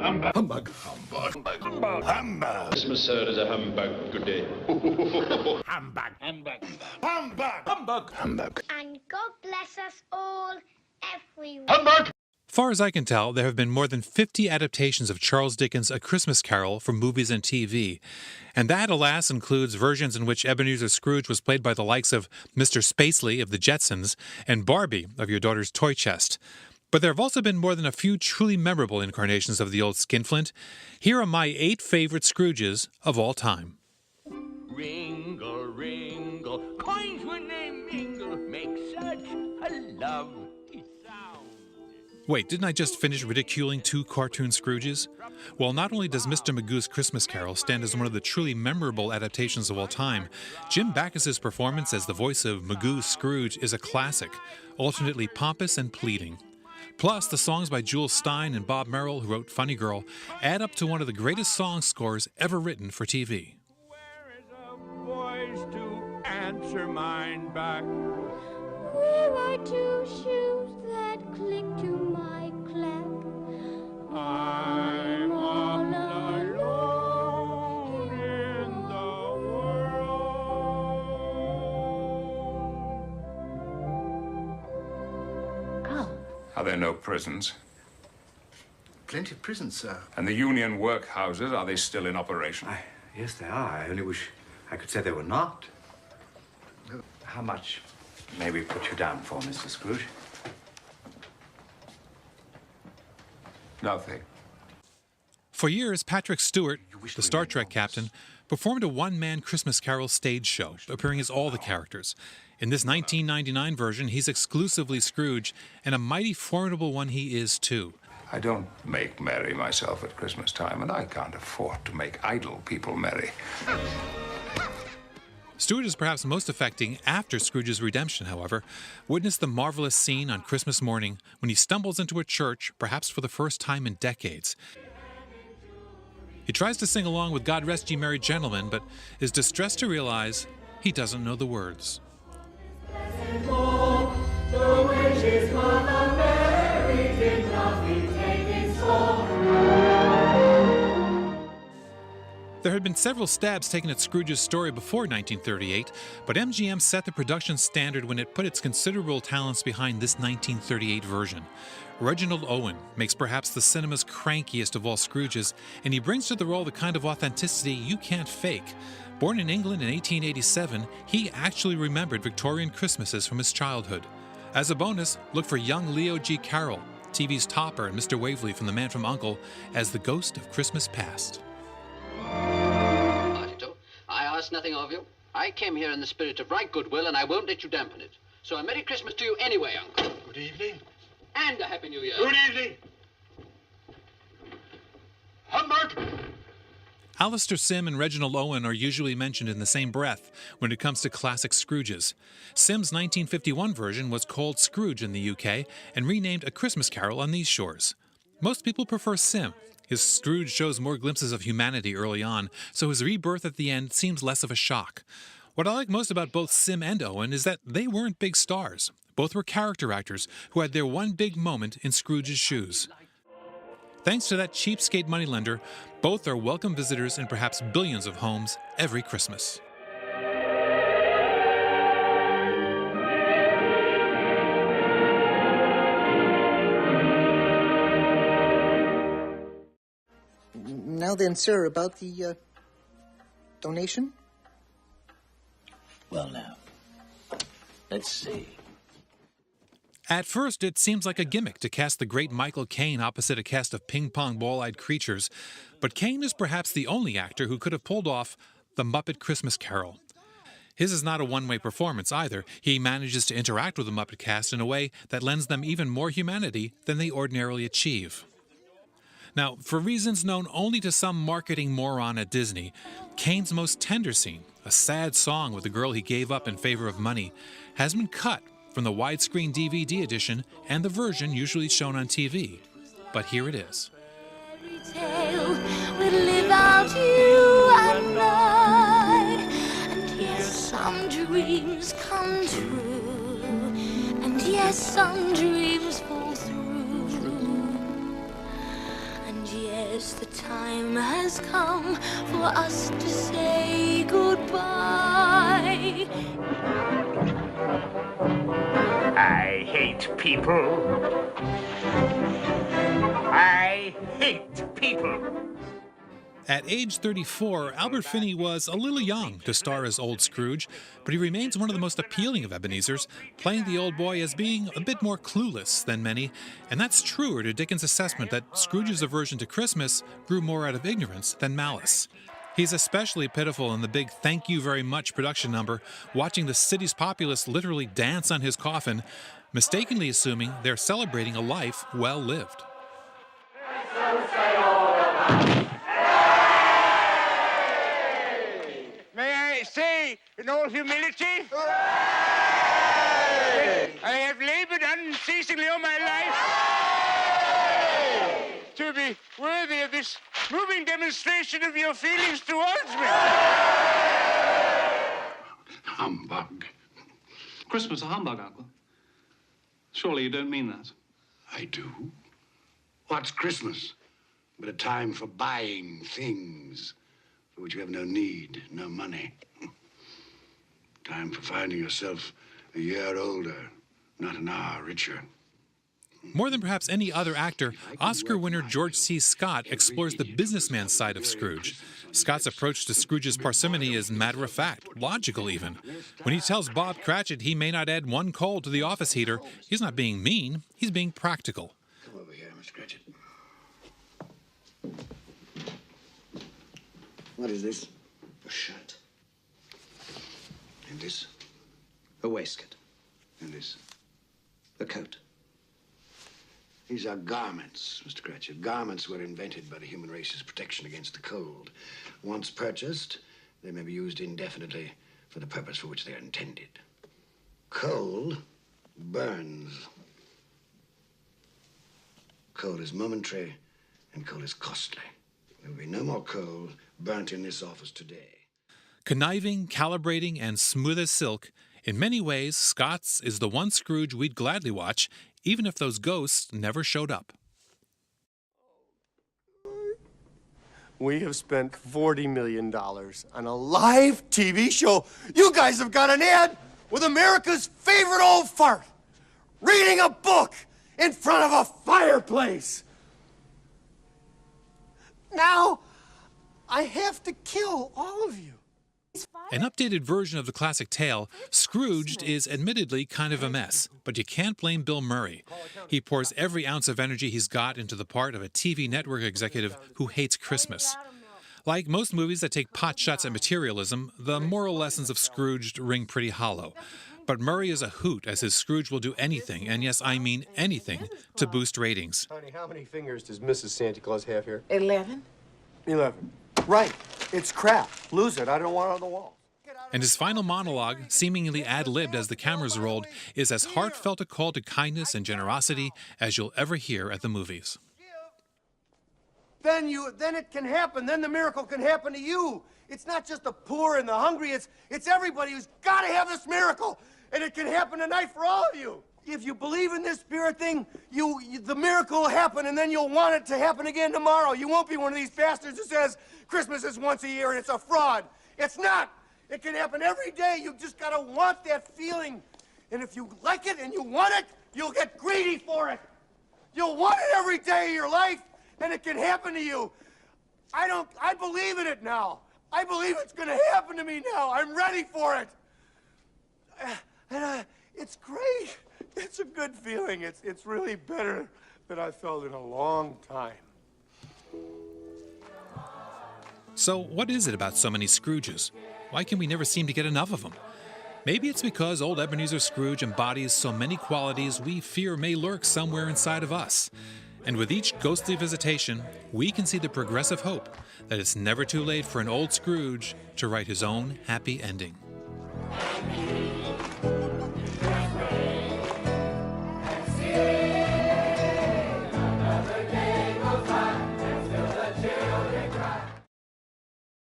Humbug. Humbug. Humbug. Humbug. Humbug. Christmas, sir, is a humbug. Good day. Humbug. Humbug. Humbug. Humbug. Humbug. And God bless us all, everyone. Humbug. Far as I can tell, there have been more than 50 adaptations of Charles Dickens' A Christmas Carol for movies and TV. And that, alas, includes versions in which Ebenezer Scrooge was played by the likes of Mr. Spacely of the Jetsons and Barbie of your daughter's toy chest. But there have also been more than a few truly memorable incarnations of the old skinflint. Here are my 8 favorite Scrooges of all time. Ringle, ringle, coins when they mingle, make such a lovely sound. Wait, didn't I just finish ridiculing 2 cartoon Scrooges? Well, not only does Mr. Magoo's Christmas Carol stand as one of the truly memorable adaptations of all time, Jim Backus's performance as the voice of Magoo Scrooge is a classic, alternately pompous and pleading. Plus, the songs by Jules Stein and Bob Merrill, who wrote Funny Girl, add up to one of the greatest song scores ever written for TV. Where is a voice to answer mine back? Where are 2 shoes that click to my clack? I'm all alone in the world. Come. Are there no prisons? Plenty of prisons, sir. And the union workhouses, are they still in operation? Yes, they are. I only wish I could say they were not. How much may we put you down for, Mr. Scrooge? Nothing. For years, Patrick Stewart, the Star Trek captain, performed a one-man Christmas Carol stage show, appearing as all the characters. In this 1999 version, he's exclusively Scrooge, and a mighty formidable one he is, too. I don't make merry myself at Christmas time, and I can't afford to make idle people merry. Stewart is perhaps most affecting after Scrooge's redemption, however. Witness the marvelous scene on Christmas morning when he stumbles into a church, perhaps for the first time in decades. He tries to sing along with God Rest Ye Merry Gentlemen, but is distressed to realize he doesn't know the words. There had been several stabs taken at Scrooge's story before 1938, but MGM set the production standard when it put its considerable talents behind this 1938 version. Reginald Owen makes perhaps the cinema's crankiest of all Scrooges, and he brings to the role the kind of authenticity you can't fake. Born in England in 1887, he actually remembered Victorian Christmases from his childhood. As a bonus, look for young Leo G. Carroll, TV's Topper and Mr. Waverly from The Man from U.N.C.L.E., as the ghost of Christmas past. I ask nothing of you. I came here in the spirit of right goodwill, and I won't let you dampen it. So a Merry Christmas to you anyway, Uncle. Good evening. And a Happy New Year. Good evening. Humbug! Alistair Sim and Reginald Owen are usually mentioned in the same breath when it comes to classic Scrooges. Sim's 1951 version was called Scrooge in the UK and renamed A Christmas Carol on these shores. Most people prefer Sim. His Scrooge shows more glimpses of humanity early on, so his rebirth at the end seems less of a shock. What I like most about both Sim and Owen is that they weren't big stars. Both were character actors who had their one big moment in Scrooge's shoes. Thanks to that cheapskate moneylender, both are welcome visitors in perhaps billions of homes every Christmas. Now then, sir, about the donation? Well, now, let's see. At first, it seems like a gimmick to cast the great Michael Caine opposite a cast of ping-pong ball-eyed creatures, but Caine is perhaps the only actor who could have pulled off The Muppet Christmas Carol. His is not a one-way performance either. He manages to interact with the Muppet cast in a way that lends them even more humanity than they ordinarily achieve. Now, for reasons known only to some marketing moron at Disney, Caine's most tender scene, a sad song with a girl he gave up in favor of money, has been cut from the widescreen DVD edition and the version usually shown on TV. But here it is. Fairy tale will live out you and I, and yes, some dreams come true, and yes, some dreams fall through. And yes, the time has come for us to say goodbye. I hate people. I hate people. At age 34, Albert Finney was a little young to star as Old Scrooge, but he remains one of the most appealing of Ebenezers, playing the old boy as being a bit more clueless than many, and that's truer to Dickens' assessment that Scrooge's aversion to Christmas grew more out of ignorance than malice. He's especially pitiful in the big thank you very much production number, watching the city's populace literally dance on his coffin, mistakenly assuming they're celebrating a life well lived. May I say, in all humility, I have labored unceasingly all my life to be worthy of this moving demonstration of your feelings towards me. Humbug. Christmas a humbug, Uncle? Surely you don't mean that. I do. What's Christmas but a time for buying things for which you have no need, no money? Time for finding yourself a year older, not an hour richer. More than perhaps any other actor, Oscar winner George C. Scott explores the businessman side of Scrooge. Scott's approach to Scrooge's parsimony is matter-of-fact, logical even. When he tells Bob Cratchit he may not add one coal to the office heater, he's not being mean, he's being practical. Come over here, Mr. Cratchit. What is this? A shirt. And this? A waistcoat. And this? A coat. These are garments, Mr. Cratchit. Garments were invented by the human race's protection against the cold. Once purchased, they may be used indefinitely for the purpose for which they are intended. Coal burns. Coal is momentary, and coal is costly. There will be no more coal burnt in this office today. Conniving, calibrating, and smooth as silk, in many ways, Scott's is the one Scrooge we'd gladly watch, even if those ghosts never showed up. We have spent $40 million on a live TV show. You guys have got an ad with America's favorite old fart reading a book in front of a fireplace. Now, I have to kill all of you. An updated version of the classic tale, Scrooged is admittedly kind of a mess, but you can't blame Bill Murray. He pours every ounce of energy he's got into the part of a TV network executive who hates Christmas. Like most movies that take pot shots at materialism, the moral lessons of Scrooged ring pretty hollow. But Murray is a hoot, as his Scrooge will do anything, and yes, I mean anything, to boost ratings. Honey, how many fingers does Mrs. Santa Claus have here? 11. 11. Right. It's crap. Lose it. I don't want it on the wall. And his final monologue, seemingly ad-libbed as the cameras rolled, is as heartfelt a call to kindness and generosity as you'll ever hear at the movies. Then it can happen. Then the miracle can happen to you. It's not just the poor and the hungry. It's everybody who's got to have this miracle. And it can happen tonight for all of you. If you believe in this spirit thing, the miracle will happen, and then you'll want it to happen again tomorrow. You won't be one of these bastards who says Christmas is once a year and it's a fraud. It's not. It can happen every day. You just got to want that feeling. And if you like it and you want it, you'll get greedy for it. You'll want it every day of your life, and it can happen to you. I believe in it now. I believe it's going to happen to me now. I'm ready for it. It's great. It's a good feeling. It's really better than I felt in a long time. So what is it about so many Scrooges? Why can we never seem to get enough of them? Maybe it's because old Ebenezer Scrooge embodies so many qualities we fear may lurk somewhere inside of us. And with each ghostly visitation, we can see the progressive hope that it's never too late for an old Scrooge to write his own happy ending.